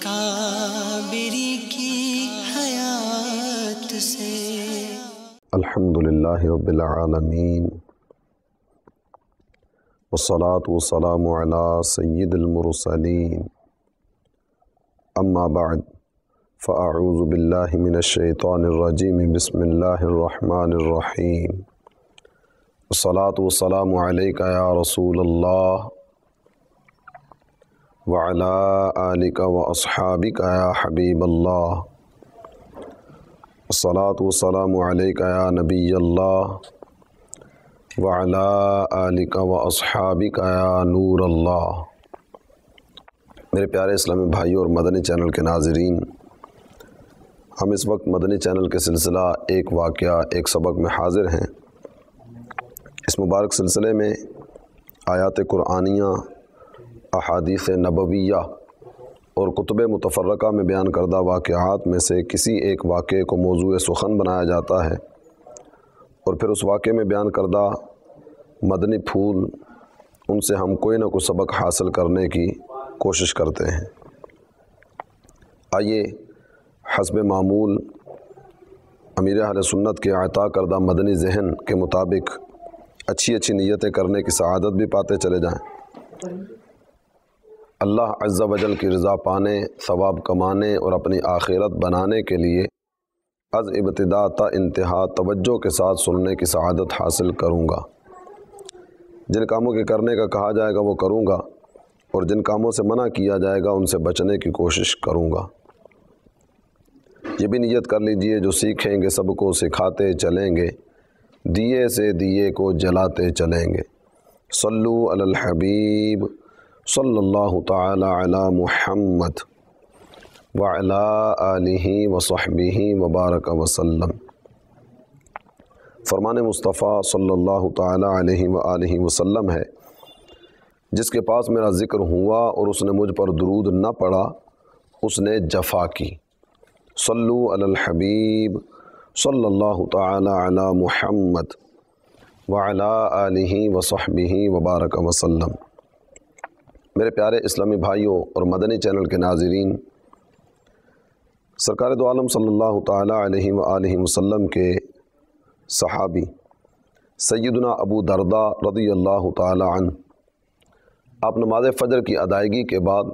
اکابری کی حیات سے۔ الحمدللہ رب العالمین، والصلاة والسلام علی سید المرسلین، اما بعد فاعوذ باللہ من الشیطان الرجیم، بسم اللہ الرحمن الرحیم، والصلاة والسلام علیک یا رسول اللہ وعلی آلک واصحابک یا حبیب اللہ، والصلاة والسلام علیک یا نبی اللہ وعلی آلک واصحابک یا نور اللہ۔ میرے پیارے اسلامی بھائیوں اور مدنی چینل کے ناظرین، ہم اس وقت مدنی چینل کے سلسلہ ایک واقعہ ایک سبق میں حاضر ہیں۔ اس مبارک سلسلے میں آیات قرآنیہ، احادیث نبویہ اور کتب متفرقہ میں بیان کردہ واقعات میں سے کسی ایک واقعے کو موضوع سخن بنایا جاتا ہے، اور پھر اس واقعے میں بیان کردہ مدنی پھول، ان سے ہم کوئی نہ کوئی سبق حاصل کرنے کی کوشش کرتے ہیں۔ آئیے حسب معمول امیر اہل سنت کے عطا کردہ مدنی ذہن کے مطابق اچھی نیتیں کرنے کی سعادت بھی پاتے چلے جائیں۔ اللہ عز و جل کی رضا پانے، ثواب کمانے اور اپنی آخرت بنانے کے لیے از ابتدا تا انتہا توجہ کے ساتھ سننے کی سعادت حاصل کروں گا۔ جن کاموں کے کرنے کا کہا جائے گا وہ کروں گا، اور جن کاموں سے منع کیا جائے گا ان سے بچنے کی کوشش کروں گا۔ یہ بھی نیت کر لیجئے، جو سیکھیں گے سب کو سکھاتے چلیں گے، دیے سے دیے کو جلاتے چلیں گے۔ صلو علی الحبیب صلی اللہ تعالی علی محمد وعلی آلہ وصحبہ وبارک وسلم۔ فرمان مصطفیٰ صلی اللہ تعالی علیہ وآلہ وسلم ہے، جس کے پاس میرا ذکر ہوا اور اس نے مجھ پر درود نہ پڑھا، اس نے جفا کی۔ صلو علی الحبیب صلی اللہ تعالی علی محمد وعلی آلہ وصحبہ وبارک وسلم۔ میرے پیارے اسلامی بھائیوں اور مدنی چینل کے ناظرین، سرکار دو عالم صلی اللہ تعالی علیہ وآلہ وسلم کے صحابی سیدنا ابو درداء رضی اللہ تعالی عنہ، آپ نماز فجر کی ادائیگی کے بعد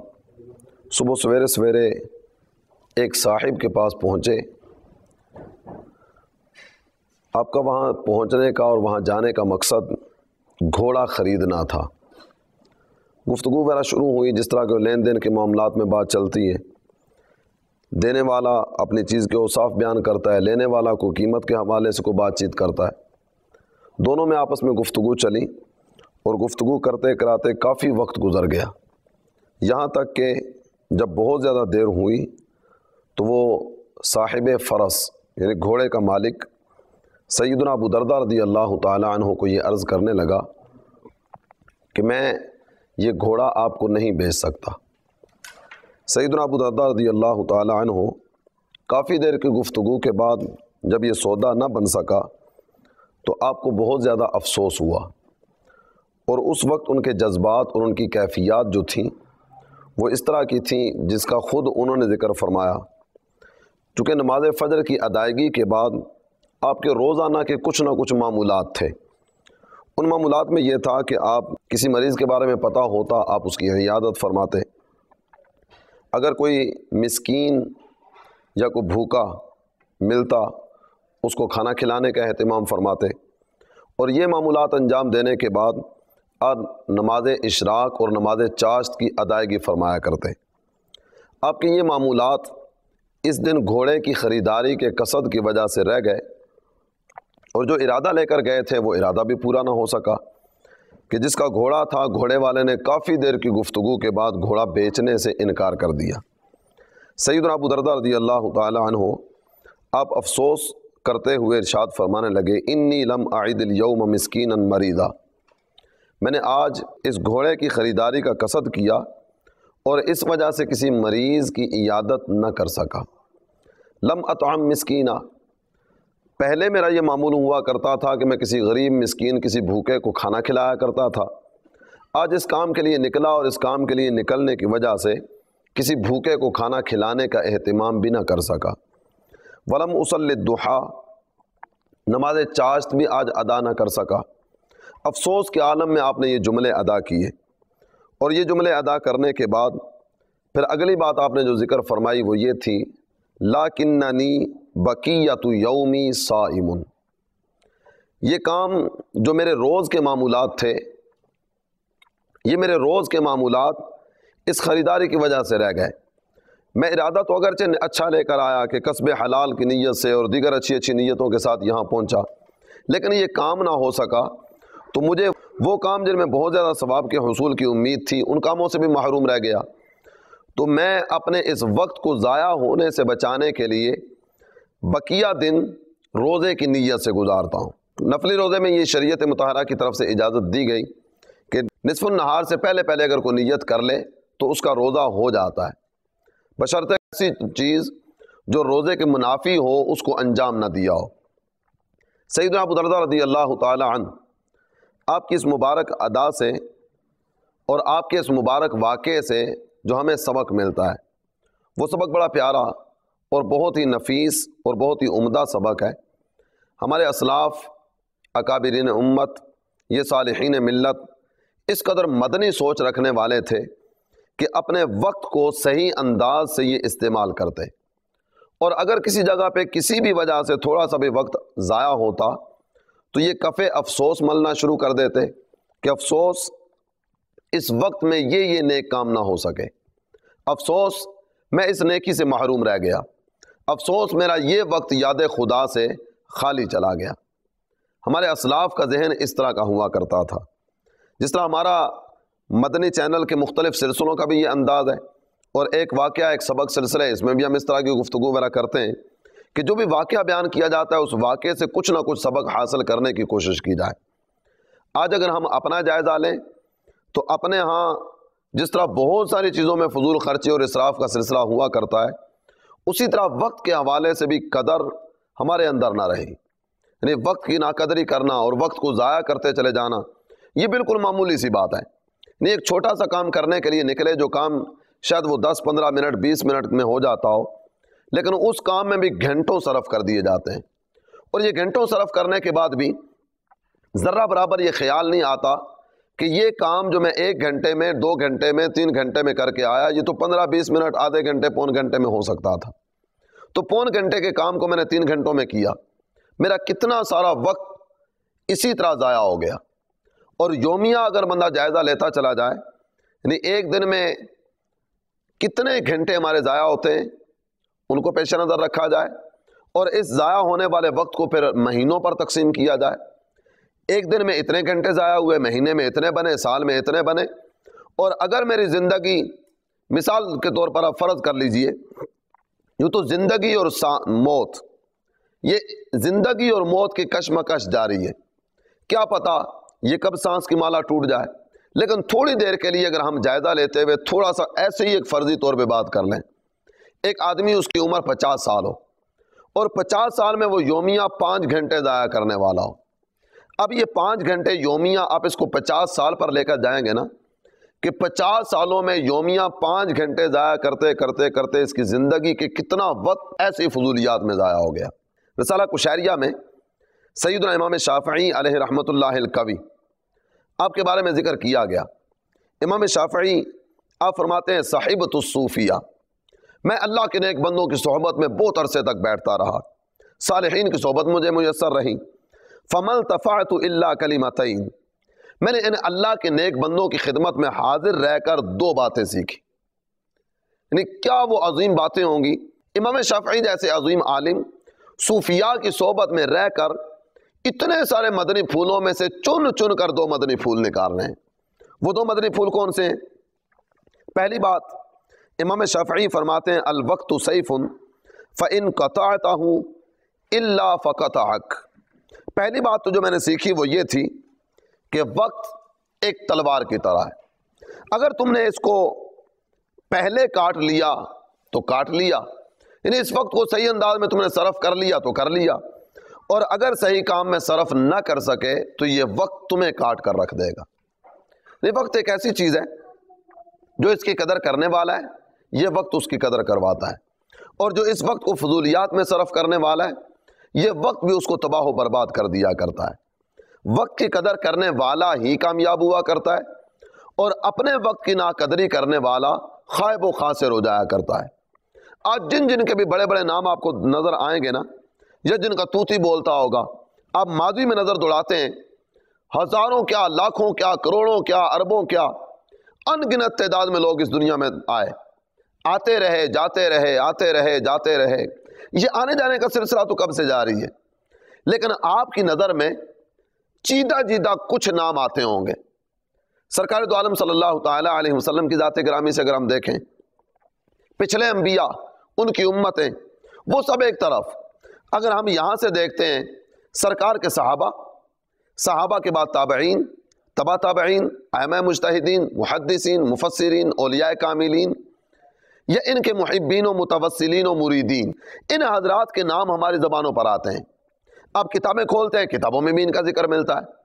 صبح سویرے ایک صاحب کے پاس پہنچے۔ آپ کا وہاں پہنچنے کا اور وہاں جانے کا مقصد گھوڑا خریدنا تھا۔ گفتگو وغیرہ شروع ہوئی، جس طرح کے لین دین کے معاملات میں بات چلتی ہے۔ دینے والا اپنی چیز کے اوصاف بیان کرتا ہے، لینے والا کو قیمت کے حوالے سے کوئی بات چیت کرتا ہے۔ دونوں میں آپس میں گفتگو چلی، اور گفتگو کرتے کراتے کافی وقت گزر گیا، یہاں تک کہ جب بہت زیادہ دیر ہوئی تو وہ صاحب فرس یعنی گھوڑے کا مالک سیدنا ابو درداء رضی اللہ تعالی عنہ کو یہ عرض کرنے لگا کہ میں یہ گھوڑا آپ کو نہیں بیچ سکتا۔ سیدنا ابو درداء رضی اللہ تعالی عنہ کافی دیر کی گفتگو کے بعد جب یہ سودا نہ بن سکا تو آپ کو بہت زیادہ افسوس ہوا، اور اس وقت ان کے جذبات اور ان کی کیفیات جو تھیں وہ اس طرح کی تھیں جس کا خود انہوں نے ذکر فرمایا۔ چونکہ نماز فجر کی ادائیگی کے بعد آپ کے روزانہ کے کچھ نہ کچھ معمولات تھے۔ ان معمولات میں یہ تھا کہ آپ کسی مریض کے بارے میں پتہ ہوتا آپ اس کی عیادت فرماتے، اگر کوئی مسکین یا کوئی بھوکا ملتا اس کو کھانا کھلانے کا اہتمام فرماتے، اور یہ معمولات انجام دینے کے بعد آپ نماز اشراق اور نماز چاشت کی ادائیگی فرمایا کرتے۔ آپ کے یہ معمولات اس دن گھوڑے کی خریداری کے قصد کی وجہ سے رہ گئے، اور جو ارادہ لے کر گئے تھے وہ ارادہ بھی پورا نہ ہو سکا، کہ جس کا گھوڑا تھا گھوڑے والے نے کافی دیر کی گفتگو کے بعد گھوڑا بیچنے سے انکار کر دیا۔ سیدنا ابو درداء رضی اللہ تعالی عنہ آپ افسوس کرتے ہوئے ارشاد فرمانے لگے، انی لم اعد اليوم مسکینا مریضا، میں نے آج اس گھوڑے کی خریداری کا قصد کیا اور اس وجہ سے کسی مریض کی عیادت نہ کر سکا۔ لم اطعم مسکینا، پہلے میرا یہ معمول ہوا کرتا تھا کہ میں کسی غریب مسکین کسی بھوکے کو کھانا کھلایا کرتا تھا۔ آج اس کام کے لیے نکلا اور اس کام کے لیے نکلنے کی وجہ سے کسی بھوکے کو کھانا کھلانے کا اہتمام بھی نہ کر سکا۔ ولم اصلی الضحیٰ، نماز چاشت بھی آج ادا نہ کر سکا۔ افسوس کے عالم میں آپ نے یہ جملے ادا کیے، اور یہ جملے ادا کرنے کے بعد پھر اگلی بات آپ نے جو ذکر فرمائی وہ یہ تھی، لکننی بقیۃ یومی صائم، یہ کام جو میرے روز کے معمولات تھے، یہ میرے روز کے معمولات اس خریداری کی وجہ سے رہ گئے۔ میں ارادہ تو اگرچہ اچھا لے کر آیا کہ کسب حلال کی نیت سے اور دیگر اچھی اچھی نیتوں کے ساتھ یہاں پہنچا، لیکن یہ کام نہ ہو سکا، تو مجھے وہ کام جن میں بہت زیادہ ثواب کے حصول کی امید تھی ان کاموں سے بھی محروم رہ گیا۔ تو میں اپنے اس وقت کو ضائع ہونے سے بچانے کے لیے بقیہ دن روزے کی نیت سے گزارتا ہوں۔ نفلی روزے میں یہ شریعت مطہرہ کی طرف سے اجازت دی گئی کہ نصف النہار سے پہلے پہلے اگر کوئی نیت کر لے تو اس کا روزہ ہو جاتا ہے، بشرطے ایسی چیز جو روزے کے منافی ہو اس کو انجام نہ دیا ہو۔ سیدنا ابو درداء رضی اللہ تعالی عنہ، آپ کی اس مبارک ادا سے اور آپ کے اس مبارک واقعے سے جو ہمیں سبق ملتا ہے، وہ سبق بڑا پیارا اور بہت ہی نفیس اور بہت ہی عمدہ سبق ہے۔ ہمارے اسلاف، اکابرین امت، یہ صالحین ملت اس قدر مدنی سوچ رکھنے والے تھے کہ اپنے وقت کو صحیح انداز سے یہ استعمال کرتے، اور اگر کسی جگہ پہ کسی بھی وجہ سے تھوڑا سا بھی وقت ضائع ہوتا تو یہ کف افسوس ملنا شروع کر دیتے کہ افسوس اس وقت میں یہ نیک کام نہ ہو سکے، افسوس میں اس نیکی سے محروم رہ گیا، افسوس میرا یہ وقت یاد خدا سے خالی چلا گیا۔ ہمارے اسلاف کا ذہن اس طرح کا ہوا کرتا تھا، جس طرح ہمارا مدنی چینل کے مختلف سلسلوں کا بھی یہ انداز ہے، اور ایک واقعہ ایک سبق سلسلہ ہے، اس میں بھی ہم اس طرح کی گفتگو وغیرہ کرتے ہیں کہ جو بھی واقعہ بیان کیا جاتا ہے اس واقعے سے کچھ نہ کچھ سبق حاصل کرنے کی کوشش کی جائے۔ آج اگر ہم اپنا جائزہ لیں تو اپنے ہاں جس طرح بہت ساری چیزوں میں فضول خرچی اور اسراف کا سلسلہ ہوا کرتا ہے، اسی طرح وقت کے حوالے سے بھی قدر ہمارے اندر نہ رہی، یعنی وقت کی ناقدری کرنا اور وقت کو ضائع کرتے چلے جانا یہ بالکل معمولی سی بات ہے۔ یعنی ایک چھوٹا سا کام کرنے کے لیے نکلے، جو کام شاید وہ 10-15 منٹ 20 منٹ میں ہو جاتا ہو، لیکن اس کام میں بھی گھنٹوں صرف کر دیے جاتے ہیں، اور یہ گھنٹوں صرف کرنے کے بعد بھی ذرہ برابر یہ خیال نہیں آتا کہ یہ کام جو میں 1 گھنٹے میں 2 گھنٹے میں 3 گھنٹے میں کر کے آیا، یہ تو 15-20 منٹ آدھے گھنٹے پون گھنٹے میں ہو سکتا تھا۔ تو پون گھنٹے کے کام کو میں نے 3 گھنٹوں میں کیا، میرا کتنا سارا وقت اسی طرح ضائع ہو گیا۔ اور یومیہ اگر بندہ جائزہ لیتا چلا جائے، یعنی ایک دن میں کتنے گھنٹے ہمارے ضائع ہوتے ہیں ان کو پیش نظر رکھا جائے، اور اس ضائع ہونے والے وقت کو پھر مہینوں پر تقسیم کیا جائے۔ ایک دن میں اتنے گھنٹے ضائع ہوئے، مہینے میں اتنے بنے، سال میں اتنے بنے، اور اگر میری زندگی، مثال کے طور پر آپ فرض کر لیجئے، یوں تو زندگی اور موت، یہ زندگی اور موت کی کشمکش جاری ہے، کیا پتا یہ کب سانس کی مالا ٹوٹ جائے۔ لیکن تھوڑی دیر کے لیے اگر ہم جائزہ لیتے ہوئے تھوڑا سا ایسے ہی ایک فرضی طور پہ بات کر لیں، ایک آدمی اس کی عمر 50 سال ہو، اور 50 سال میں وہ یومیہ 5 گھنٹے ضائع کرنے والا ہو۔ اب یہ 5 گھنٹے یومیہ آپ اس کو 50 سال پر لے کر جائیں گے نا، کہ 50 سالوں میں یومیہ 5 گھنٹے ضائع کرتے کرتے کرتے اس کی زندگی کے کتنا وقت ایسی فضولیات میں ضائع ہو گیا۔ رسالہ کشیریہ میں سیدنا امام شافعی علیہ رحمۃ اللہ القوی، آپ کے بارے میں ذکر کیا گیا۔ امام شافعی آپ فرماتے ہیں، صاحبۃ الصوفیہ، میں اللہ کے نیک بندوں کی صحبت میں بہت عرصے تک بیٹھتا رہا، صالحین کی صحبت مجھے میسر رہی، فمل تفعت الا کلمتین، میں نے ان اللہ کے نیک بندوں کی خدمت میں حاضر رہ کر 2 باتیں سیکھی۔ یعنی کیا وہ عظیم باتیں ہوں گی؟ امام شافعی جیسے عظیم عالم صوفیاء کی صحبت میں رہ کر اتنے سارے مدنی پھولوں میں سے چن چن کر 2 مدنی پھول نکال رہے ہیں۔ وہ 2 مدنی پھول کون سے ہیں؟ پہلی بات، امام شافعی فرماتے ہیں، الوقت سیف فإن قطعته الا فقطعک۔ پہلی بات تو جو میں نے سیکھی وہ یہ تھی کہ وقت ایک تلوار کی طرح ہے، اگر تم نے اس کو پہلے کاٹ لیا تو کاٹ لیا، یعنی اس وقت کو صحیح انداز میں تم نے صرف کر لیا تو کر لیا، اور اگر صحیح کام میں صرف نہ کر سکے تو یہ وقت تمہیں کاٹ کر رکھ دے گا۔ یہ وقت ایک ایسی چیز ہے جو اس کی قدر کرنے والا ہے یہ وقت اس کی قدر کرواتا ہے، اور جو اس وقت کو فضولیات میں صرف کرنے والا ہے یہ وقت بھی اس کو تباہ و برباد کر دیا کرتا ہے۔ وقت کی قدر کرنے والا ہی کامیاب ہوا کرتا ہے، اور اپنے وقت کی ناقدری کرنے والا خائب و خاسر ہو جایا کرتا ہے۔ آج جن جن کے بھی بڑے بڑے نام آپ کو نظر آئیں گے نا، یا جن کا توتی بولتا ہوگا، آپ ماضی میں نظر دوڑاتے ہیں، ہزاروں کیا، لاکھوں کیا، کروڑوں کیا، اربوں کیا، ان گنت تعداد میں لوگ اس دنیا میں آتے رہے، جاتے رہے، آتے رہے، جاتے رہے۔ یہ آنے جانے کا سلسلہ تو کب سے جاری ہے، لیکن آپ کی نظر میں چیدہ جیدہ کچھ نام آتے ہوں گے۔ سرکار دو عالم صلی اللہ تعالی علیہ وسلم کی ذات گرامی سے اگر ہم دیکھیں، پچھلے انبیاء، ان کی امتیں، وہ سب ایک طرف۔ اگر ہم یہاں سے دیکھتے ہیں سرکار کے صحابہ کے بعد تابعین، تبا تابعین، ائمہ مجتہدین، محدثین، مفسرین، اولیاء کاملین، یا ان کے محبین و متوسلین و مریدین، ان حضرات کے نام ہماری زبانوں پر آتے ہیں۔ آپ کتابیں کھولتے ہیں، کتابوں میں بھی ان کا ذکر ملتا ہے۔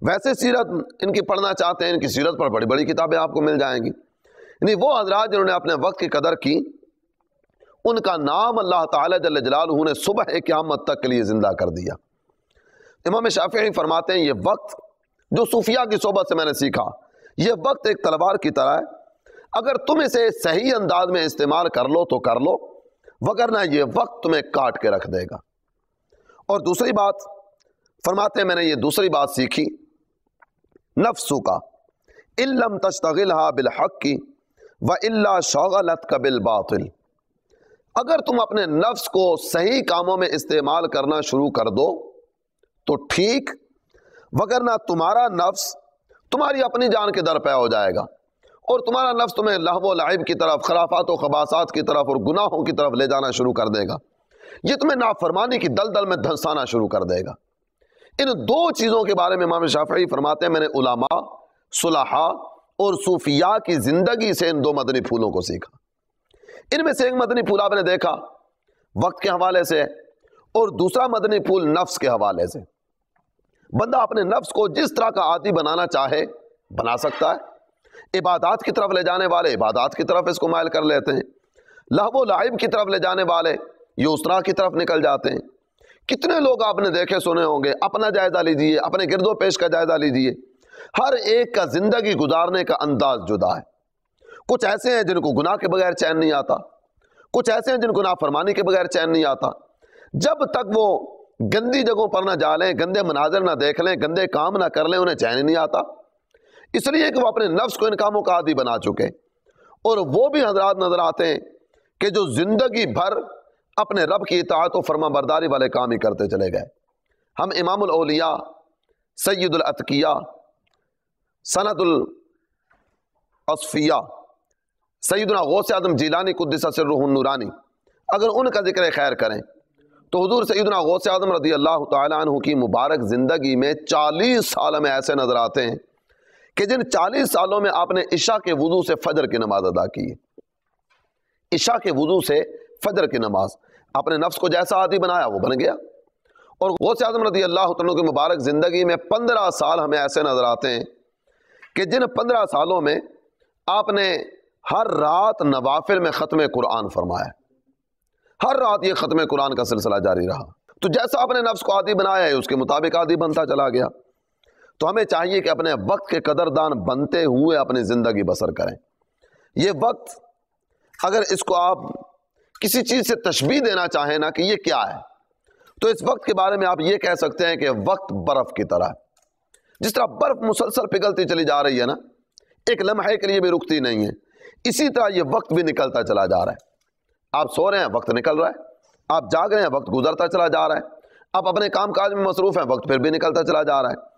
ویسے سیرت ان کی پڑھنا چاہتے ہیں، ان کی سیرت پر بڑی بڑی کتابیں آپ کو مل جائیں گی۔ یعنی وہ حضرات جنہوں نے اپنے وقت کی قدر کی، ان کا نام اللہ تعالی جل جلالہ نے صبح قیامت تک کے لیے زندہ کر دیا۔ امام شافعی فرماتے ہیں، یہ وقت جو صوفیاء کی صحبت سے میں نے سیکھا، یہ وقت ایک تلوار کی طرح ہے، اگر تم اسے صحیح انداز میں استعمال کر لو تو کر لو، وگرنہ یہ وقت تمہیں کاٹ کے رکھ دے گا۔ اور دوسری بات فرماتے ہیں، میں نے یہ دوسری بات سیکھی، نفسو کا ان لم تشتغلها بالحق والا شغلتک بالباطل، اگر تم اپنے نفس کو صحیح کاموں میں استعمال کرنا شروع کر دو تو ٹھیک، وگرنہ تمہارا نفس تمہاری اپنی جان کے در پہ ہو جائے گا، اور تمہارا نفس تمہیں لہو و لعب کی طرف، خرافات و خباثات کی طرف اور گناہوں کی طرف لے جانا شروع کر دے گا۔ یہ تمہیں نافرمانی کی دلدل میں دھنسانا شروع کر دے گا۔ ان دو چیزوں کے بارے میں امام شافعی فرماتے ہیں، میں نے علماء، صلحاء اور صوفیاء کی زندگی سے ان دو مدنی پھولوں کو سیکھا۔ ان میں سے ایک مدنی پھول آپ نے دیکھا وقت کے حوالے سے، اور دوسرا مدنی پھول نفس کے حوالے سے۔ بندہ اپنے نفس کو جس طرح کا عادی بنانا چاہے بنا سکتا ہے۔ عبادات کی طرف لے جانے والے عبادات کی طرف اس کو مائل کر لیتے ہیں، لہو و لعب کی طرف لے جانے والے یہ اس طرح کی طرف نکل جاتے ہیں۔ کتنے لوگ آپ نے دیکھے سنے ہوں گے، اپنا جائزہ لیجئے، اپنے گرد و پیش کا جائزہ لیجئے، ہر ایک کا زندگی گزارنے کا انداز جدا ہے۔ کچھ ایسے ہیں جن کو گناہ کے بغیر چین نہیں آتا، کچھ ایسے ہیں جن کو نافرمانی کے بغیر چین نہیں آتا۔ جب تک وہ گندی جگہوں پر نہ جا لیں، گندے مناظر نہ دیکھ لیں، گندے کام نہ کر لیں، انہیں چین ہی نہیں آتا، اس لیے کہ وہ اپنے نفس کو ان کاموں کا عادی بنا چکے۔ اور وہ بھی حضرات نظر آتے ہیں کہ جو زندگی بھر اپنے رب کی اطاعت و فرما برداری والے کام ہی کرتے چلے گئے۔ ہم امام الاولیاء، سید الاتقیاء، سند الاصفیاء، سیدنا غوث اعظم جیلانی قدس سرہ النورانی، اگر ان کا ذکر خیر کریں تو حضور سیدنا غوث اعظم رضی اللہ تعالی عنہ کی مبارک زندگی میں 40 سال میں ایسے نظر آتے ہیں کہ جن 40 سالوں میں آپ نے عشاء کے وضو سے فجر کی نماز ادا کی ہے۔ عشاء کے وضو سے فجر کی نماز، اپنے نفس کو جیسا عادی بنایا وہ بن گیا۔ اور غوث اعظم رضی اللہ تعالیٰ کی مبارک زندگی میں 15 سال ہمیں ایسے نظر آتے ہیں کہ جن 15 سالوں میں آپ نے ہر رات نوافل میں ختم قرآن فرمایا، ہر رات یہ ختم قرآن کا سلسلہ جاری رہا۔ تو جیسا اپنے نفس کو عادی بنایا ہے اس کے مطابق عادی بنتا چلا گیا۔ تو ہمیں چاہیے کہ اپنے وقت کے قدردان بنتے ہوئے اپنی زندگی بسر کریں۔ یہ وقت اگر اس کو آپ کسی چیز سے تشبیہ دینا چاہیں نا کہ یہ کیا ہے، تو اس وقت کے بارے میں آپ یہ کہہ سکتے ہیں کہ وقت برف کی طرح ہے۔ جس طرح برف مسلسل پگھلتی چلی جا رہی ہے نا، ایک لمحے کے لیے بھی رکتی نہیں ہے، اسی طرح یہ وقت بھی نکلتا چلا جا رہا ہے۔ آپ سو رہے ہیں، وقت نکل رہا ہے، آپ جاگ رہے ہیں، وقت گزرتا چلا جا رہا ہے، آپ اپنے کام کاج میں مصروف ہیں، وقت پھر بھی نکلتا چلا جا رہا ہے،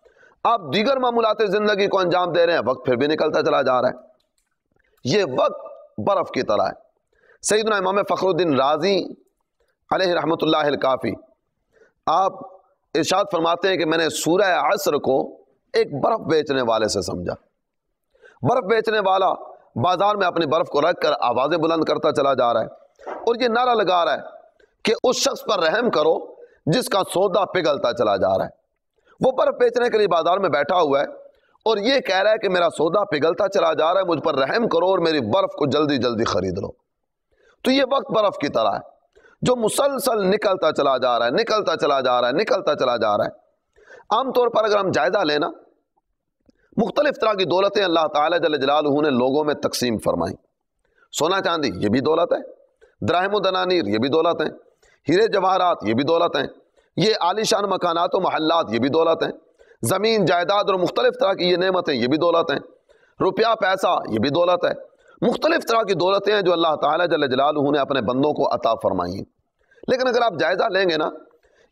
آپ دیگر معمولات زندگی کو انجام دے رہے ہیں، وقت پھر بھی نکلتا چلا جا رہا ہے۔ یہ وقت برف کی طرح ہے۔ سیدنا امام فخر الدین رازی علیہ رحمۃ اللہ الکافی، آپ ارشاد فرماتے ہیں کہ میں نے سورہ عصر کو ایک برف بیچنے والے سے سمجھا۔ برف بیچنے والا بازار میں اپنی برف کو رکھ کر آوازیں بلند کرتا چلا جا رہا ہے اور یہ نعرہ لگا رہا ہے کہ اس شخص پر رحم کرو جس کا سودا پگھلتا چلا جا رہا ہے۔ وہ برف بیچنے کے لیے بازار میں بیٹھا ہوا ہے اور یہ کہہ رہا ہے کہ میرا سودا پگھلتا چلا جا رہا ہے، مجھ پر رحم کرو اور میری برف کو جلدی جلدی خرید لو۔ تو یہ وقت برف کی طرح ہے جو مسلسل نکلتا چلا جا رہا ہے، نکلتا چلا جا رہا ہے، نکلتا چلا جا رہا ہے۔ عام طور پر اگر ہم جائزہ لینا، مختلف طرح کی دولتیں اللہ تعالیٰ جل جلالہ نے لوگوں میں تقسیم فرمائیں۔ سونا چاندی یہ بھی دولت ہے، دراہم و دنانیر یہ بھی دولت ہیں، ہیرے جواہرات یہ بھی دولت ہیں، یہ عالی شان مکانات و محلات یہ بھی دولت ہیں، زمین جائیداد اور مختلف طرح کی یہ نعمتیں یہ بھی دولت ہیں، روپیہ پیسہ یہ بھی دولت ہے۔ مختلف طرح کی دولتیں ہیں جو اللہ تعالیٰ جل جلالہ نے اپنے بندوں کو عطا فرمائی ہیں۔ لیکن اگر آپ جائزہ لیں گے نا،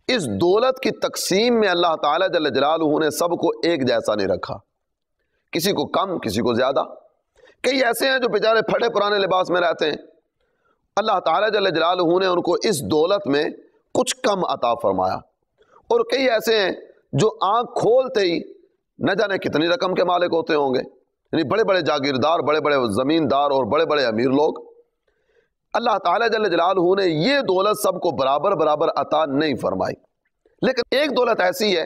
اس دولت کی تقسیم میں اللہ تعالیٰ جل جلالہ نے سب کو ایک جیسا نہیں رکھا، کسی کو کم کسی کو زیادہ۔ کئی ایسے ہیں جو بیچارے پھٹے پرانے لباس میں رہتے ہیں، اللہ تعالیٰ جل جلالہ نے ان کو اس دولت میں کچھ کم عطا فرمایا، اور کئی ایسے ہیں جو آنکھ کھولتے ہی نہ جانے کتنی رقم کے مالک ہوتے ہوں گے، یعنی بڑے بڑے جاگیردار، بڑے بڑے زمیندار اور بڑے بڑے امیر لوگ۔ اللہ تعالیٰ جل جلالہ نے یہ دولت سب کو برابر برابر عطا نہیں فرمائی، لیکن ایک دولت ایسی ہے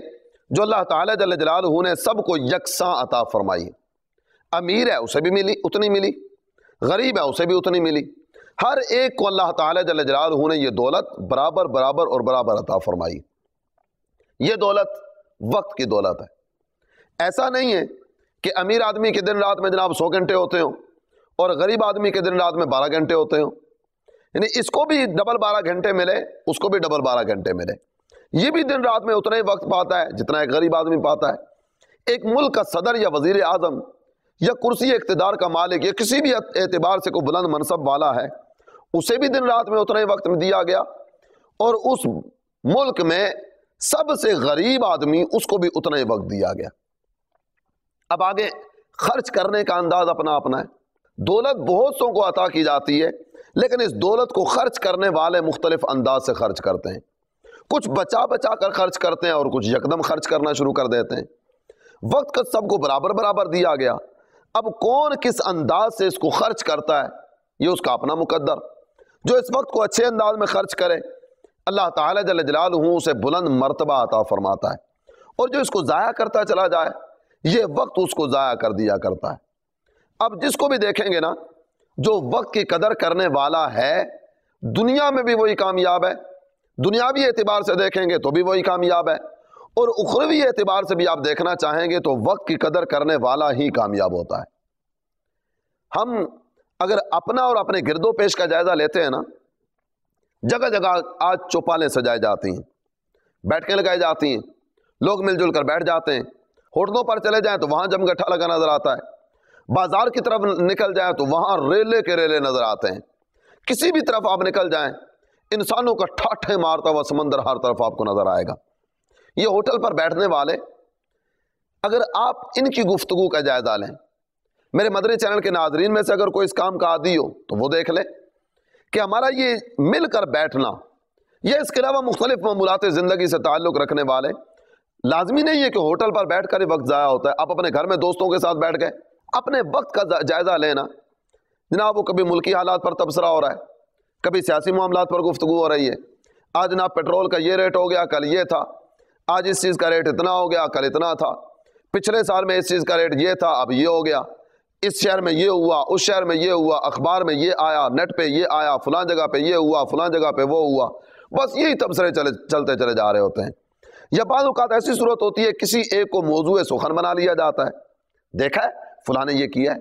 جو اللہ تعالیٰ جل جلالہ نے سب کو یکساں عطا فرمائی۔ امیر ہے اسے بھی ملی اتنی ملی، غریب ہے اسے بھی اتنی ملی، ہر ایک کو اللہ تعالیٰ جل جلالہ نے یہ دولت برابر برابر اور برابر عطا فرمائی۔ یہ دولت وقت کی دولت ہے۔ ایسا نہیں ہے کہ امیر آدمی کے دن رات میں جناب 100 گھنٹے ہوتے ہوں اور غریب آدمی کے دن رات میں 12 گھنٹے ہوتے ہوں، یعنی اس کو بھی ڈبل 12 گھنٹے ملے، اس کو بھی ڈبل 12 گھنٹے ملے، یہ بھی دن رات میں اتنا ہی وقت پاتا ہے جتنا ایک غریب آدمی پاتا ہے۔ ایک ملک کا صدر یا وزیر اعظم یا کرسی اقتدار کا مالک یا کسی بھی اعتبار سے کوئی بلند منصب والا ہے، اسے بھی دن رات میں اتنا ہی وقت میں دیا گیا، اور اس ملک میں سب سے غریب آدمی اس کو بھی اتنا ہی وقت دیا گیا۔ اب آگے خرچ کرنے کا انداز اپنا اپنا ہے۔ دولت بہت سو کو عطا کی جاتی ہے، لیکن اس دولت کو خرچ کرنے والے مختلف انداز سے خرچ کرتے ہیں۔ کچھ بچا بچا کر خرچ کرتے ہیں اور کچھ یکدم خرچ کرنا شروع کر دیتے ہیں۔ وقت کا سب کو برابر برابر دیا گیا، اب کون کس انداز سے اس کو خرچ کرتا ہے یہ اس کا اپنا مقدر۔ جو اس وقت کو اچھے انداز میں خرچ کرے، اللہ تعالیٰ جل جلالہ اسے بلند مرتبہ عطا فرماتا ہے، اور جو اس کو ضائع کرتا چلا جائے، یہ وقت اس کو ضائع کر دیا کرتا ہے۔ اب جس کو بھی دیکھیں گے نا، جو وقت کی قدر کرنے والا ہے، دنیا میں بھی وہی کامیاب ہے، دنیاوی اعتبار سے دیکھیں گے تو بھی وہی کامیاب ہے، اور اخروی اعتبار سے بھی آپ دیکھنا چاہیں گے تو وقت کی قدر کرنے والا ہی کامیاب ہوتا ہے۔ ہم اگر اپنا اور اپنے گرد و پیش کا جائزہ لیتے ہیں نا، جگہ جگہ آج چوپالیں سجائی جاتی ہیں، بیٹھکیں لگائی جاتی ہیں، لوگ مل جل کر بیٹھ جاتے ہیں، ہوٹلوں پر چلے جائیں تو وہاں جم گٹھا لگا نظر آتا ہے، بازار کی طرف نکل جائیں تو وہاں ریلے کے ریلے نظر آتے ہیں، کسی بھی طرف آپ نکل جائیں انسانوں کا ٹھاٹھے مارتا ہوا سمندر ہر طرف آپ کو نظر آئے گا۔ یہ ہوٹل پر بیٹھنے والے، اگر آپ ان کی گفتگو کا جائزہ لیں، میرے مدنی چینل کے ناظرین میں سے اگر کوئی اس کام کا عادی ہو تو وہ دیکھ لے کہ ہمارا یہ مل کر بیٹھنا، یہ اس کے علاوہ مختلف معمولات زندگی سے تعلق رکھنے والے، لازمی نہیں ہے کہ ہوٹل پر بیٹھ کر ہی وقت ضائع ہوتا ہے۔ آپ اپنے گھر میں دوستوں کے ساتھ بیٹھ گئے، اپنے وقت کا جائزہ لینا جناب، وہ کبھی ملکی حالات پر تبصرہ ہو رہا ہے، کبھی سیاسی معاملات پر گفتگو ہو رہی ہے، آج جناب پیٹرول کا یہ ریٹ ہو گیا، کل یہ تھا، آج اس چیز کا ریٹ اتنا ہو گیا، کل اتنا تھا، پچھلے سال میں اس چیز کا ریٹ یہ تھا، اب یہ ہو گیا، اس شہر میں یہ ہوا، اس شہر میں یہ ہوا، اخبار میں یہ آیا، نیٹ پہ یہ آیا، فلاں جگہ پہ یہ ہوا، فلاں جگہ پہ وہ ہوا، بس یہی تبصرے چلتے چلے جا رہے ہوتے ہیں۔ یا بعض اوقات ایسی صورت ہوتی ہے کسی ایک کو موضوع سخن بنا لیا جاتا ہے، دیکھا ہے فلاں نے یہ کیا ہے،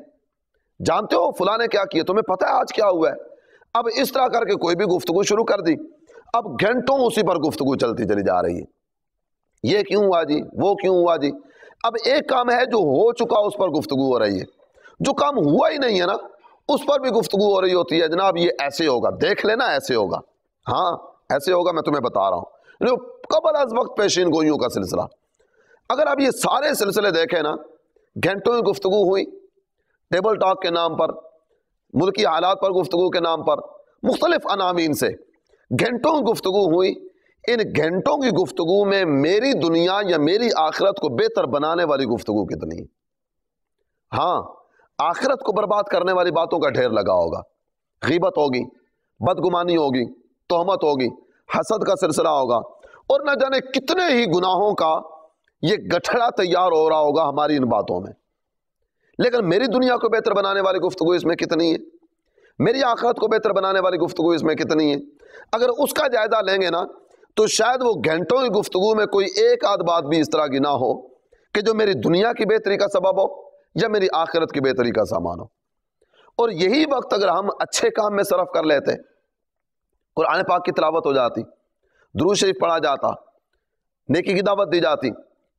جانتے ہو فلاں نے کیا کیا، تمہیں پتہ ہے آج کیا ہوا ہے، اب اس طرح کر کے کوئی بھی گفتگو شروع کر دی، اب گھنٹوں اسی پر گفتگو چلتی چلی جا رہی ہے، یہ کیوں ہوا جی، وہ کیوں ہوا جی۔ اب ایک کام ہے جو ہو چکا اس پر گفتگو ہو رہی ہے، جو کام ہوا ہی نہیں ہے نا اس پر بھی گفتگو ہو رہی ہوتی ہے، جناب یہ ایسے ہوگا، دیکھ لینا ایسے ہوگا، ہاں ایسے ہوگا، میں تمہیں بتا رہا ہوں، قبل از وقت پیشین گوئیوں کا سلسلہ۔ اگر آپ یہ سارے سلسلے دیکھیں نا، گھنٹوں کی گفتگو ہوئی ٹیبل ٹاک کے نام پر، ملکی حالات پر گفتگو کے نام پر، مختلف عناوین سے گھنٹوں کی گفتگو ہوئی، ان گھنٹوں کی گفتگو میں میری دنیا یا میری آخرت کو بہتر بنانے والی گفتگو کتنی ہے؟ ہاں، آخرت کو برباد کرنے والی باتوں کا ڈھیر لگا ہوگا، غیبت ہوگی، بدگمانی ہوگی، تہمت ہوگی، حسد کا سلسلہ ہوگا، اور نہ جانے کتنے ہی گناہوں کا یہ گٹھڑا تیار ہو رہا ہوگا ہماری ان باتوں میں۔ لیکن میری دنیا کو بہتر بنانے والی گفتگو اس میں کتنی ہے؟ میری آخرت کو بہتر بنانے والی گفتگو اس میں کتنی ہے؟ اگر اس کا جائزہ لیں گے نا تو شاید وہ گھنٹوں کی گفتگو میں کوئی ایک آدھ بات بھی اس طرح کی نہ ہو کہ جو میری دنیا کی بہتری کا سبب ہو یا میری آخرت کی بہتری کا سامان ہو. اور یہی وقت اگر ہم اچھے کام میں صرف کر لیتے، قرآن پاک کی تلاوت ہو جاتی، درود شریف پڑھا جاتا، نیکی کی دعوت دی جاتی،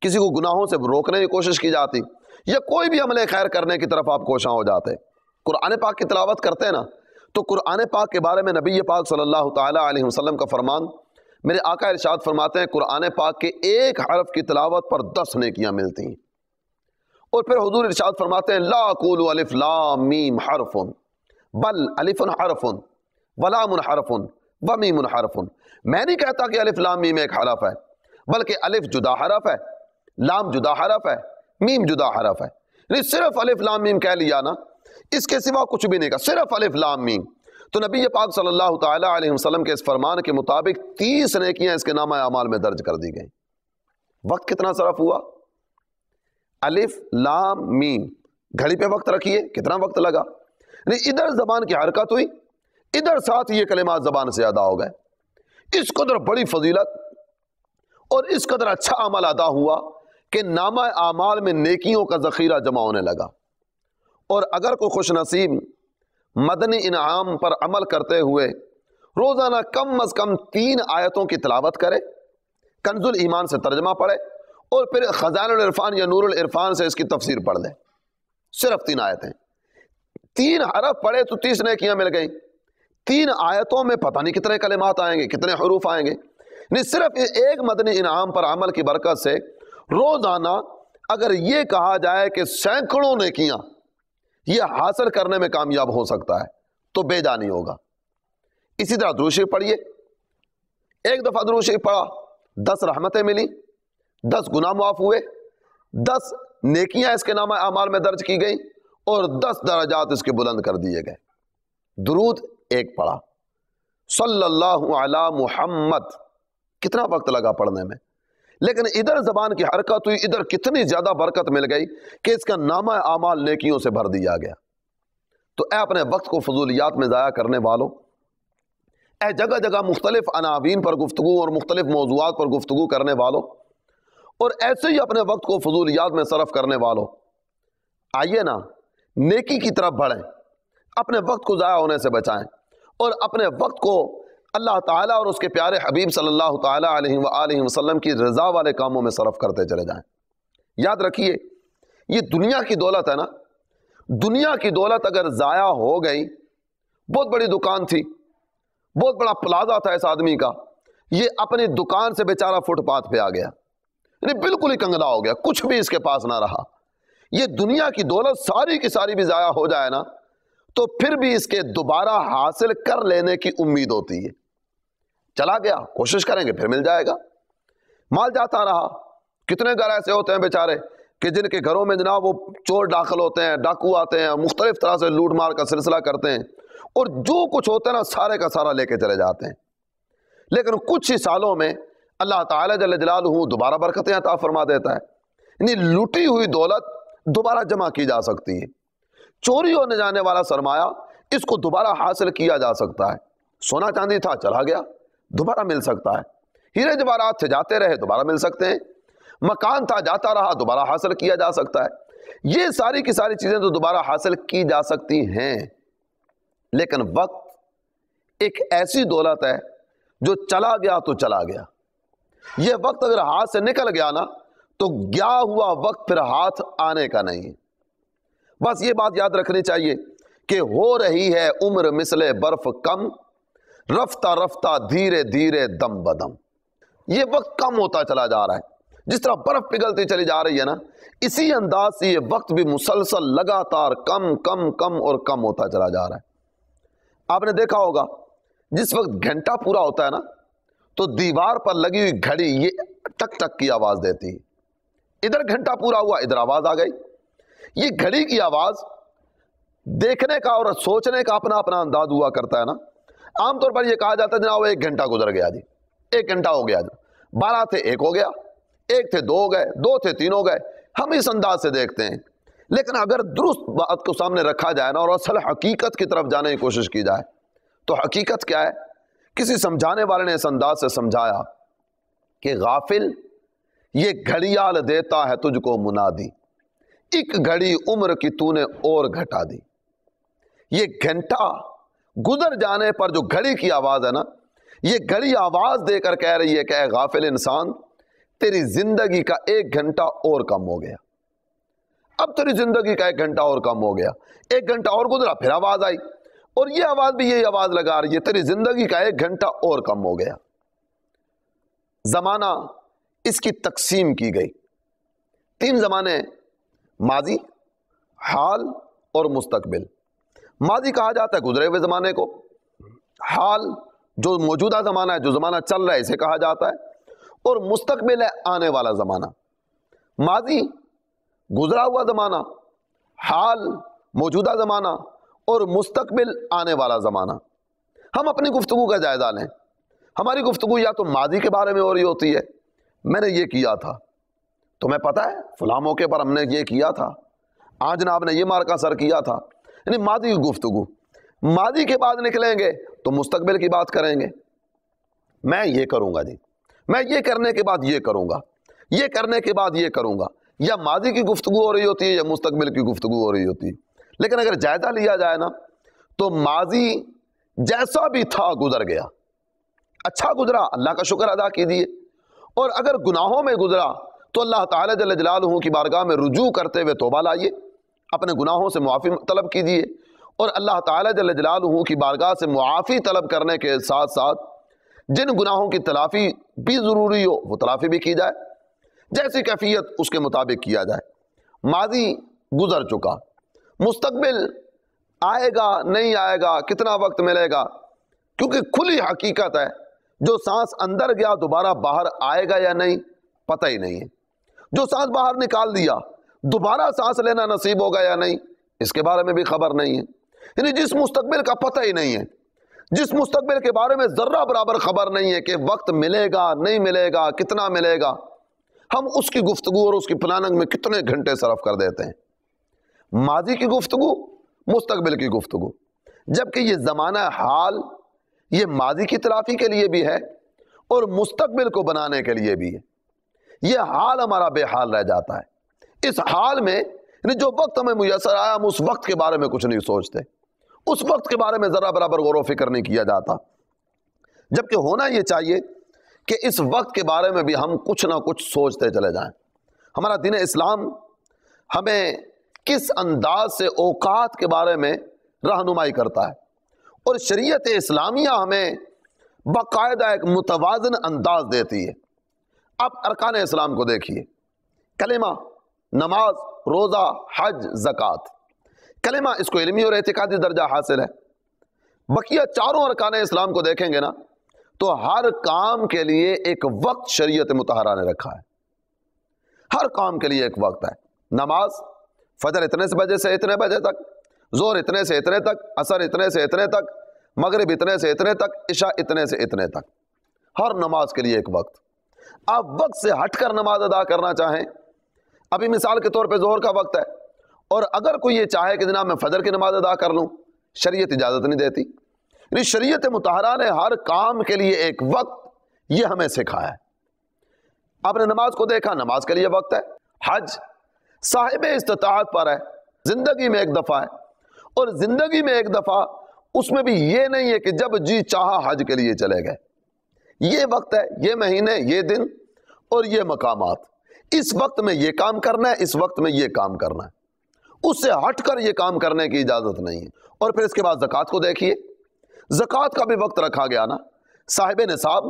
کسی کو گناہوں سے روکنے کی کوشش کی جاتی، یا کوئی بھی عمل خیر کرنے کی طرف آپ کوشاں ہو جاتے، قرآن پاک کی تلاوت کرتے ہیں نا، تو قرآن پاک کے بارے میں نبی پاک صلی اللہ تعالیٰ علیہ وسلم کا فرمان، میرے آقا ارشاد فرماتے ہیں قرآن پاک کے ایک حرف کی تلاوت پر 10 نیکیاں ملتی ہیں. اور پھر حضور ارشاد فرماتے ہیں لا اقول الف لام میم حرف بل الف حرف ولام حرف ومیم حرف. میں نہیں کہتا کہ الف لام میم ایک حرف ہے، بلکہ الف جدا حرف ہے، لام جدا حرف ہے، میم جدا حرف ہے. یعنی صرف الف لام میم کہہ لیا نا، اس کے سوا کچھ بھی نہیں کہا، صرف الف لام میم. تو نبی پاک صلی اللہ تعالیٰ علیہ وسلم کے اس فرمان کے مطابق 30 نیکیاں اس کے نامہ اعمال میں درج کر دی گئیں. وقت کتنا صرف ہوا؟ الف لام میم، گھڑی پہ وقت رکھیے، کتنا وقت لگا؟ یعنی ادھر زبان کی حرکت ہوئی، ادھر ساتھ یہ کلمات زبان سے ادا ہو گئے. اس قدر بڑی فضیلت اور اس قدر اچھا عمل ادا ہوا کہ نامہ اعمال میں نیکیوں کا ذخیرہ جمع ہونے لگا. اور اگر کوئی خوش نصیب مدنی انعام پر عمل کرتے ہوئے روزانہ کم از کم 3 آیتوں کی تلاوت کرے، کنز الایمان سے ترجمہ پڑھے، اور پھر خزائن العرفان یا نور العرفان سے اس کی تفسیر پڑھ لے، صرف 3 آیتیں، 3 حرف پڑھے تو 30 نیکیاں مل گئیں. 3 آیتوں میں پتہ نہیں کتنے کلمات آئیں گے، کتنے حروف آئیں گے. نہیں، صرف ایک مدنی انعام پر عمل کی برکت سے روزانہ اگر یہ کہا جائے کہ سینکڑوں نیکیاں یہ حاصل کرنے میں کامیاب ہو سکتا ہے تو بے جانی ہوگا. اسی طرح درود شریف پڑھیے، ایک دفعہ درود شریف پڑھا 10 رحمتیں ملی، 10 گناہ معاف ہوئے، 10 نیکیاں اس کے نامہ اعمال میں درج کی گئیں، اور 10 درجات اس کے بلند کر دیے گئے. درود ایک پڑھا، صلی اللہ علی محمد، کتنا وقت لگا پڑھنے میں، لیکن ادھر زبان کی حرکت ہوئی، ادھر کتنی زیادہ برکت مل گئی کہ اس کا نامہ اعمال نیکیوں سے بھر دیا گیا. تو اے اپنے وقت کو فضولیات میں ضائع کرنے والوں، اے جگہ جگہ مختلف عناوین پر گفتگو اور مختلف موضوعات پر گفتگو کرنے والوں، اور ایسے ہی اپنے وقت کو فضولیات میں صرف کرنے والوں، آئیے نا نیکی کی طرف بڑھیں، اپنے وقت کو ضائع ہونے سے بچائیں، اور اپنے وقت کو اللہ تعالیٰ اور اس کے پیارے حبیب صلی اللہ تعالیٰ علیہ وآلہ وسلم کی رضا والے کاموں میں صرف کرتے چلے جائیں. یاد رکھیے یہ دنیا کی دولت ہے نا، دنیا کی دولت اگر ضائع ہو گئی، بہت بڑی دکان تھی، بہت بڑا پلازا تھا اس آدمی کا، یہ اپنی دکان سے بیچارہ فٹ پاتھ پہ آ گیا، یعنی بالکل ہی کنگلا ہو گیا، کچھ بھی اس کے پاس نہ رہا. یہ دنیا کی دولت ساری کی ساری بھی ضائع ہو جائے نا تو پھر بھی اس کے دوبارہ حاصل کر لینے کی امید ہوتی ہے. چلا گیا، کوشش کریں گے پھر مل جائے گا. مال جاتا رہا. کتنے گھر ایسے ہوتے ہیں بیچارے کہ جن کے گھروں میں جناب وہ چور داخل ہوتے ہیں، ڈاکو آتے ہیں، مختلف طرح سے لوٹ مار کا سلسلہ کرتے ہیں، اور جو کچھ ہوتا ہے نا سارے کا سارا لے کے چلے جاتے ہیں. لیکن کچھ ہی سالوں میں اللہ تعالیٰ جل جلالہ دوبارہ برکتیں عطا فرما دیتا ہے. یعنی لوٹی ہوئی دولت دوبارہ جمع کی جا سکتی ہے. چوری ہونے جانے والا سرمایہ اس کو دوبارہ حاصل کیا جا سکتا ہے. سونا چاندی تھا چلا گیا، دوبارہ مل سکتا ہے. ہیرے جواہرات تھے جاتے رہے، دوبارہ مل سکتے ہیں. مکان تھا جاتا رہا، دوبارہ حاصل کیا جا سکتا ہے. یہ ساری کی ساری چیزیں تو دوبارہ حاصل کی جا سکتی ہیں. لیکن وقت ایک ایسی دولت ہے جو چلا گیا تو چلا گیا. یہ وقت اگر ہاتھ سے نکل گیا نا تو گیا ہوا وقت پھر ہاتھ آنے کا نہیں. بس یہ بات یاد رکھنی چاہیے کہ ہو رہی ہے عمر مثل برف کم، رفتہ رفتہ دھیرے دھیرے دم بدم. یہ وقت کم ہوتا چلا جا رہا ہے. جس طرح برف پگھلتی چلی جا رہی ہے نا، اسی انداز سے یہ وقت بھی مسلسل لگاتار کم کم کم اور کم ہوتا چلا جا رہا ہے. آپ نے دیکھا ہوگا جس وقت گھنٹہ پورا ہوتا ہے نا تو دیوار پر لگی ہوئی گھڑی یہ ٹک ٹک کی آواز دیتی ہے. ادھر گھنٹہ پورا ہوا، ادھر آواز آ گئی. یہ گھڑی کی آواز دیکھنے کا اور سوچنے کا اپنا اپنا انداز ہوا کرتا ہے نا. عام طور پر یہ کہا جاتا ہے جناب 1 گھنٹہ گزر گیا جی، 1 گھنٹہ ہو گیا جی، 12 تھے 1 ہو گیا، 1 تھے 2 ہو گئے، 2 تھے 3 ہو گئے. ہم اس انداز سے دیکھتے ہیں. لیکن اگر درست بات کو سامنے رکھا جائے نا اور اصل حقیقت کی طرف جانے کی کوشش کی جائے تو حقیقت کیا ہے؟ کسی سمجھانے والے نے اس انداز سے سمجھایا کہ غافل یہ گھڑیال دیتا ہے تجھ کو منادی، ایک گھڑی عمر کی تو نے اور گھٹا دی۔ یہ گھنٹہ گزر جانے پر جو گھڑی کی آواز ہے نا، یہ گھڑی آواز دے کر کہہ رہی ہے کہ اے غافل انسان، تیری زندگی کا 1 گھنٹہ اور کم ہو گیا، اب تیری زندگی کا 1 گھنٹہ اور کم ہو گیا۔ 1 گھنٹہ اور گزرا، پھر آواز آئی، اور یہ آواز بھی یہی آواز لگا رہی ہے، تیری زندگی کا 1 گھنٹہ اور کم ہو گیا۔ زمانہ اس کی تقسیم کی گئی، 3 زمانے، ماضی، حال اور مستقبل۔ ماضی کہا جاتا ہے گزرے ہوئے زمانے کو، حال جو موجودہ زمانہ ہے، جو زمانہ چل رہا ہے، اسے کہا جاتا ہے، اور مستقبل ہے آنے والا زمانہ۔ ماضی گزرا ہوا زمانہ، حال موجودہ زمانہ، اور مستقبل آنے والا زمانہ۔ ہم اپنی گفتگو کا جائزہ لیں، ہماری گفتگو یا تو ماضی کے بارے میں ہو رہی ہوتی ہے، میں نے یہ کیا تھا، تمہیں پتہ ہے فلاں موقع پر ہم نے یہ کیا تھا، آج جناب نے یہ مارکا سر کیا تھا، یعنی ماضی کی گفتگو۔ ماضی کے بعد نکلیں گے تو مستقبل کی بات کریں گے، میں یہ کروں گا جی، میں یہ کرنے کے بعد یہ کروں گا، یہ کرنے کے بعد یہ کروں گا، یا ماضی کی گفتگو ہو رہی ہوتی ہے یا مستقبل کی گفتگو ہو رہی ہوتی ہے۔ لیکن اگر جائزہ لیا جائے نا تو ماضی جیسا بھی تھا گزر گیا، اچھا گزرا اللہ کا شکر ادا کیجیے، اور اگر گناہوں میں گزرا تو اللہ تعالیٰ جل جلالہ کی بارگاہ میں رجوع کرتے ہوئے توبہ لائیے، اپنے گناہوں سے معافی طلب کیجیے، اور اللہ تعالیٰ جل جلالہ کی بارگاہ سے معافی طلب کرنے کے ساتھ ساتھ جن گناہوں کی تلافی بھی ضروری ہو وہ تلافی بھی کی جائے، جیسی کیفیت اس کے مطابق کیا جائے۔ ماضی گزر چکا، مستقبل آئے گا نہیں آئے گا، کتنا وقت ملے گا، کیونکہ کھلی حقیقت ہے، جو سانس اندر گیا دوبارہ باہر آئے گا یا نہیں پتہ ہی نہیں ہے، جو سانس باہر نکال دیا دوبارہ سانس لینا نصیب ہوگا یا نہیں اس کے بارے میں بھی خبر نہیں ہے۔ یعنی جس مستقبل کا پتہ ہی نہیں ہے، جس مستقبل کے بارے میں ذرہ برابر خبر نہیں ہے کہ وقت ملے گا نہیں ملے گا، کتنا ملے گا، ہم اس کی گفتگو اور اس کی پلاننگ میں کتنے گھنٹے صرف کر دیتے ہیں۔ ماضی کی گفتگو، مستقبل کی گفتگو، جبکہ یہ زمانہ حال یہ ماضی کی تلافی کے لیے بھی ہے اور مستقبل کو بنانے کے لیے بھی ہے۔ یہ حال ہمارا بے حال رہ جاتا ہے، اس حال میں یعنی جو وقت ہمیں میسر آیا ہم اس وقت کے بارے میں کچھ نہیں سوچتے، اس وقت کے بارے میں ذرا برابر غور و فکر نہیں کیا جاتا، جبکہ ہونا یہ چاہیے کہ اس وقت کے بارے میں بھی ہم کچھ نہ کچھ سوچتے چلے جائیں۔ ہمارا دین اسلام ہمیں کس انداز سے اوقات کے بارے میں رہنمائی کرتا ہے، اور شریعت اسلامیہ ہمیں باقاعدہ ایک متوازن انداز دیتی ہے۔ آپ ارکان اسلام کو دیکھیے، کلمہ، نماز، روزہ، حج، زکوٰۃ۔ کلمہ اس کو علمی اور اعتقادی درجہ حاصل ہے، بقیہ چاروں ارکان اسلام کو دیکھیں گے نا تو ہر کام کے لیے ایک وقت شریعت مطہرہ نے رکھا ہے، ہر کام کے لیے ایک وقت ہے۔ نماز فجر اتنے سے بجے سے اتنے بجے تک، ظہر اتنے سے اتنے تک، عصر اتنے سے اتنے تک، مغرب اتنے سے اتنے تک، عشاء اتنے سے اتنے تک، ہر نماز کے لیے ایک وقت۔ آپ وقت سے ہٹ کر نماز ادا کرنا چاہیں، ابھی مثال کے طور پہ ظہر کا وقت ہے، اور اگر کوئی یہ چاہے کہ جناب میں فجر کی نماز ادا کر لوں، شریعت اجازت نہیں دیتی۔ یعنی شریعت مطہرہ نے ہر کام کے لیے ایک وقت یہ ہمیں سکھایا ہے۔ آپ نے نماز کو دیکھا، نماز کے لیے وقت ہے۔ حج صاحب استطاعت پر ہے، زندگی میں ایک دفعہ ہے، اور زندگی میں ایک دفعہ، اس میں بھی یہ نہیں ہے کہ جب جی چاہا حج کے لیے چلے گئے۔ یہ وقت ہے، یہ مہینے، یہ دن اور یہ مقامات، اس وقت میں یہ کام کرنا ہے، اس وقت میں یہ کام کرنا ہے، اس سے ہٹ کر یہ کام کرنے کی اجازت نہیں ہے۔ اور پھر اس کے بعد زکوٰۃ کو دیکھیے، زکوٰۃ کا بھی وقت رکھا گیا نا، صاحب نصاب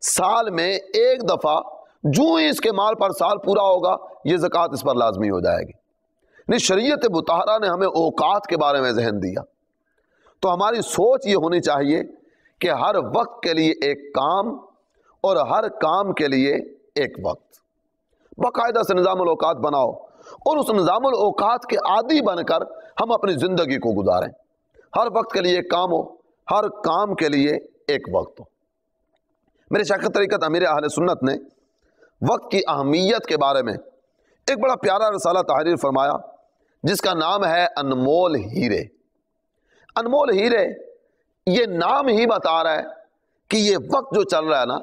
سال میں ایک دفعہ جو ہی اس کے مال پر سال پورا ہوگا یہ زکوٰۃ اس پر لازمی ہو جائے گی۔ یعنی شریعت مطہرہ نے ہمیں اوقات کے بارے میں ذہن دیا، تو ہماری سوچ یہ ہونی چاہیے کہ ہر وقت کے لیے ایک کام اور ہر کام کے لیے ایک وقت، باقاعدہ سے نظام الاوقات بناؤ، اور اس نظام الاوقات کے عادی بن کر ہم اپنی زندگی کو گزاریں۔ ہر وقت کے لیے ایک کام ہو، ہر کام کے لیے ایک وقت ہو۔ میرے شیخ طریقت امیر اہل سنت نے وقت کی اہمیت کے بارے میں ایک بڑا پیارا رسالہ تحریر فرمایا، جس کا نام ہے انمول ہیرے۔ انمول ہیرے، یہ نام ہی بتا رہا ہے کہ یہ وقت جو چل رہا ہے نا،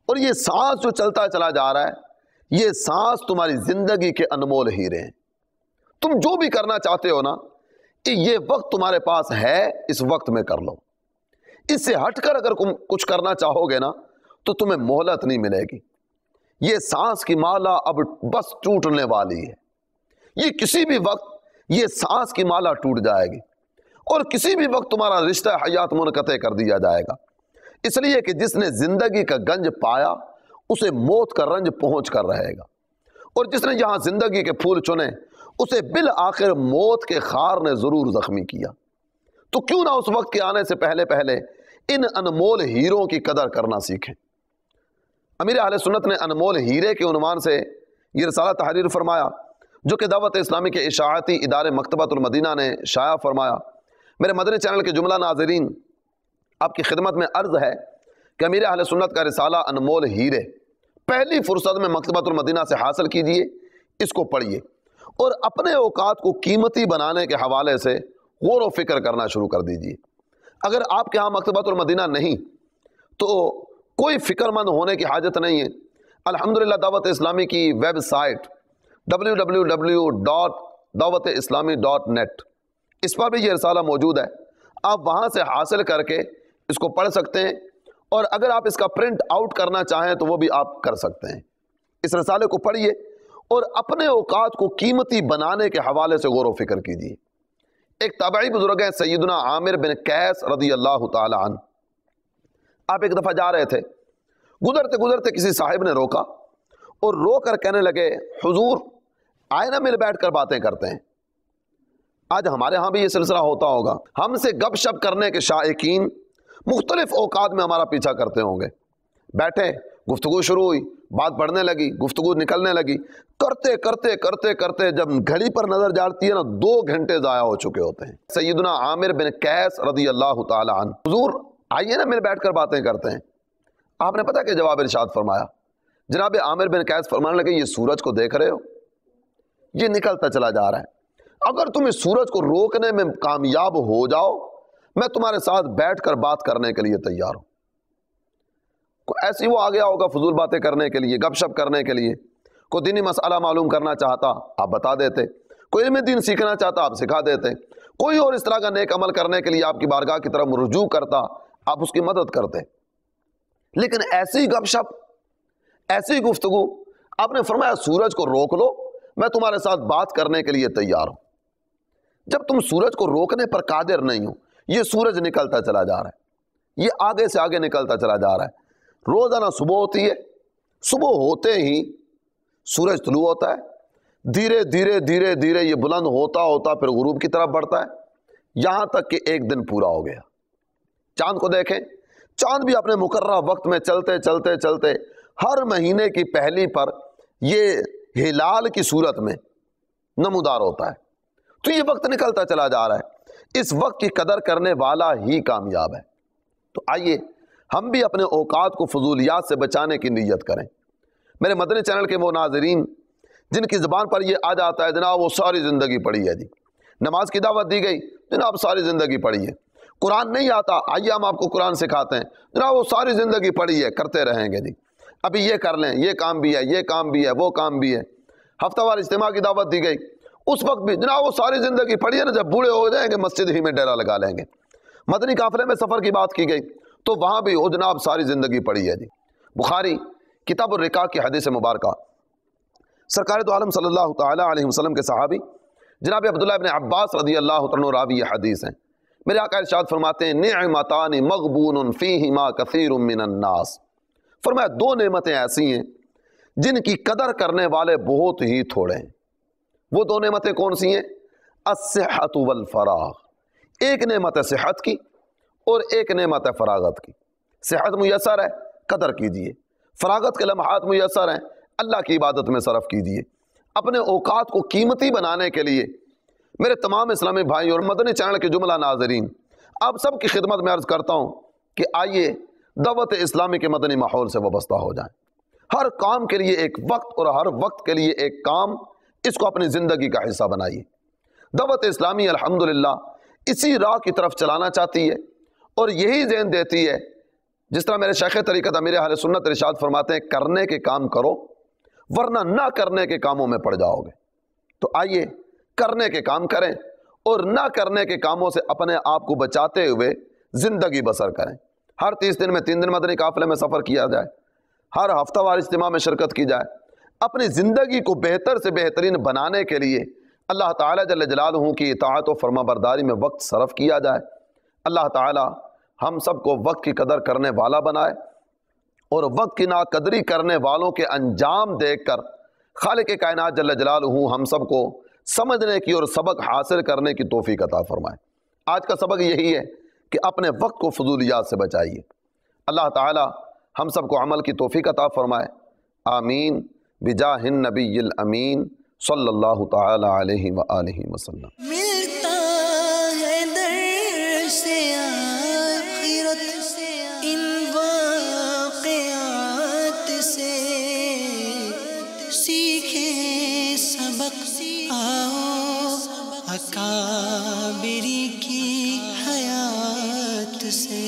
اور یہ سانس جو چلتا چلا جا رہا ہے، یہ سانس تمہاری زندگی کے انمول ہیرے ہیں۔ تم جو بھی کرنا چاہتے ہو نا، یہ وقت تمہارے پاس ہے، اس وقت میں کر لو۔ اس سے ہٹ کر اگر تم کچھ کرنا چاہو گے نا تو تمہیں مہلت نہیں ملے گی۔ یہ سانس کی مالا اب بس ٹوٹنے والی ہے۔ یہ کسی بھی وقت یہ سانس کی مالا ٹوٹ جائے گی، اور کسی بھی وقت تمہارا رشتہ حیات منقطع کر دیا جائے گا، اس لیے کہ جس نے زندگی کا گنج پایا اسے موت کا رنج پہنچ کر رہے گا، اور جس نے یہاں زندگی کے پھول چنے اسے بالآخر موت کے خار نے ضرور زخمی کیا۔ تو کیوں نہ اس وقت کے آنے سے پہلے پہلے ان انمول ہیروں کی قدر کرنا سیکھیں۔ امیر اہل سنت نے انمول ہیرے کے عنوان سے یہ رسالہ تحریر فرمایا، جو کہ دعوت اسلامی کے اشاعتی ادارے مکتبۃ المدینہ نے شائع فرمایا۔ میرے مدنی چینل کے جملہ ناظرین، آپ کی خدمت میں عرض ہے کہ امیر اہل سنت کا رسالہ انمول ہیرے پہلی فرصت میں مکتبۃ المدینہ سے حاصل کیجئے، اس کو پڑھیے، اور اپنے اوقات کو قیمتی بنانے کے حوالے سے غور و فکر کرنا شروع کر دیجئے۔ اگر آپ کے ہاں مکتبۃ المدینہ نہیں تو کوئی فکر مند ہونے کی حاجت نہیں ہے۔ الحمدللہ دعوت اسلامی کی ویب سائٹ www.dawat-islami.net، اس پر بھی یہ رسالہ موجود ہے، آپ وہاں سے حاصل کر کے اس کو پڑھ سکتے ہیں، اور اگر آپ اس کا پرنٹ آؤٹ کرنا چاہیں تو وہ بھی آپ کر سکتے ہیں۔ اس رسالے کو پڑھیے اور اپنے اوقات کو قیمتی بنانے کے حوالے سے غور و فکر کیجیے۔ ایک تابعی بزرگ ہیں سیدنا عامر بن قیس رضی اللہ تعالی عنہ، آپ ایک دفعہ جا رہے تھے، گزرتے گزرتے کسی صاحب نے روکا اور رو کر کہنے لگے، حضور آئے نا مل بیٹھ کر باتیں کرتے ہیں۔ آج ہمارے ہاں بھی یہ سلسلہ ہوتا ہوگا، ہم سے گپ شپ کرنے کے شائقین مختلف اوقات میں ہمارا پیچھا کرتے ہوں گے۔ بیٹھے، گفتگو شروع ہوئی، بات بڑھنے لگی، گفتگو نکلنے لگی، کرتے کرتے کرتے کرتے جب گھڑی پر نظر جاتی ہے نا 2 گھنٹے ضائع ہو چکے ہوتے ہیں۔ سیدنا عامر بن قیس رضی اللہ تعالی عنہ، حضور آئیے نا مل بیٹھ کر باتیں کرتے ہیں۔ آپ نے پتہ کہ جواب ارشاد فرمایا؟ جناب عامر بن قیس فرمانے لگے، یہ سورج کو دیکھ رہے ہو، یہ نکلتا چلا جا رہا ہے، اگر تم اس سورج کو روکنے میں کامیاب ہو جاؤ میں تمہارے ساتھ بیٹھ کر بات کرنے کے لیے تیار ہوں۔ ایسی وہ آ گیا ہوگا فضول باتیں کرنے کے لیے، گپ شپ کرنے کے لیے، کوئی دینی مسئلہ معلوم کرنا چاہتا آپ بتا دیتے، کوئی علم دین سیکھنا چاہتا آپ سکھا دیتے، کوئی اور اس طرح کا نیک عمل کرنے کے لیے آپ کی بارگاہ کی طرف رجوع کرتا، آپ اس کی مدد کرتے۔ لیکن ایسی گپ شپ، ایسی گفتگو، آپ نے فرمایا سورج کو روک لو، میں تمہارے ساتھ بات کرنے کے لیے تیار ہوں۔ جب تم سورج کو روکنے پر قادر نہیں ہو، یہ سورج نکلتا چلا جا رہا ہے، یہ آگے سے آگے نکلتا چلا جا رہا ہے۔ روزانہ صبح ہوتی ہے، صبح ہوتے ہی سورج طلوع ہوتا ہے، دھیرے دھیرے دھیرے دھیرے یہ بلند ہوتا ہوتا پھر غروب کی طرف بڑھتا ہے، یہاں تک کہ ایک دن پورا ہو گیا۔ چاند کو دیکھیں، چاند بھی اپنے مقررہ وقت میں چلتے چلتے چلتے ہر مہینے کی پہلی پر یہ ہلال کی صورت میں نمودار ہوتا ہے۔ تو یہ وقت نکلتا چلا جا رہا ہے، اس وقت کی قدر کرنے والا ہی کامیاب ہے۔ تو آئیے ہم بھی اپنے اوقات کو فضولیات سے بچانے کی نیت کریں۔ میرے مدنی چینل کے وہ ناظرین جن کی زبان پر یہ آ جاتا ہے، جناب وہ ساری زندگی پڑھی ہے جی، نماز کی دعوت دی گئی، جناب ساری زندگی پڑھی ہے، قرآن نہیں آتا، آئیے ہم آپ کو قرآن سکھاتے ہیں، جناب وہ ساری زندگی پڑھی ہے، کرتے رہیں گے جی، ابھی یہ کر لیں، یہ کام بھی ہے، یہ کام بھی ہے، وہ کام بھی ہے۔ ہفتہ وار اجتماع کی دعوت دی گئی، اس وقت بھی جناب وہ ساری زندگی پڑھی ہے نا، جب بوڑھے ہو جائیں گے مسجد ہی میں ڈیرا لگا لیں گے۔ مدنی قافلے میں سفر کی بات کی گئی تو وہاں بھی وہ جناب ساری زندگی پڑھی ہے جی۔ بخاری کتاب الرقاق کی حدیث مبارکہ، سرکار دو عالم صلی اللہ تعالی علیہ وسلم کے صحابی جناب عبداللہ ابن عباس رضی اللہ عنہ راوی یہ حدیث ہیں۔ میرے آقا ارشاد فرماتے ہیں، نعمتان مغبون فیہما کثیر من الناس، فرمایا 2 نعمتیں ایسی ہیں جن کی قدر کرنے والے بہت ہی تھوڑے ہیں۔ وہ 2 نعمتیں کون سی ہیں؟ الصحت والفراغ، ایک نعمت ہے صحت کی اور ایک نعمت ہے فراغت کی۔ صحت میسر ہے، قدر کیجئے، فراغت کے لمحات میسر ہیں، اللہ کی عبادت میں صرف کیجئے۔ اپنے اوقات کو قیمتی بنانے کے لیے میرے تمام اسلامی بھائی اور مدنی چینل کے جملہ ناظرین، آپ سب کی خدمت میں عرض کرتا ہوں کہ آئیے دعوت اسلامی کے مدنی ماحول سے وابستہ ہو جائیں۔ ہر کام کے لیے ایک وقت اور ہر وقت کے لیے ایک کام، اس کو اپنی زندگی کا حصہ بنائیے۔ دعوت اسلامی الحمدللہ اسی راہ کی طرف چلانا چاہتی ہے اور یہی ذہن دیتی ہے، جس طرح میرے شیخ طریقت امیر اہل سنت ارشاد فرماتے ہیں کرنے کے کام کرو ورنہ نہ کرنے کے کاموں میں پڑ جاؤ گے۔ تو آئیے کرنے کے کام کریں اور نہ کرنے کے کاموں سے اپنے آپ کو بچاتے ہوئے زندگی بسر کریں۔ ہر 30 دن میں 3 دن مدنی قافلے میں سفر کیا جائے، ہر ہفتہ وار اجتماع میں شرکت کی جائے، اپنی زندگی کو بہتر سے بہترین بنانے کے لیے اللہ تعالیٰ جل جلالہ کی اطاعت و فرما برداری میں وقت صرف کیا جائے۔ اللہ تعالیٰ ہم سب کو وقت کی قدر کرنے والا بنائے اور وقت کی ناقدری کرنے والوں کے انجام دیکھ کر خالق کائنات جل جلالہ ہم سب کو سمجھنے کی اور سبق حاصل کرنے کی توفیق عطا فرمائے۔ آج کا سبق یہی ہے کہ اپنے وقت کو فضولیات سے بچائیے۔ اللہ تعالیٰ ہم سب کو عمل کی توفیق عطا فرمائے، آمین بجاہ النبی الامین صلی اللہ تعالی علیہ وآلہ وسلم۔ ملتا ہے در سے آخرت ان واقعات سے، سیکھیں سبق آؤ اکابری کی حیات سے۔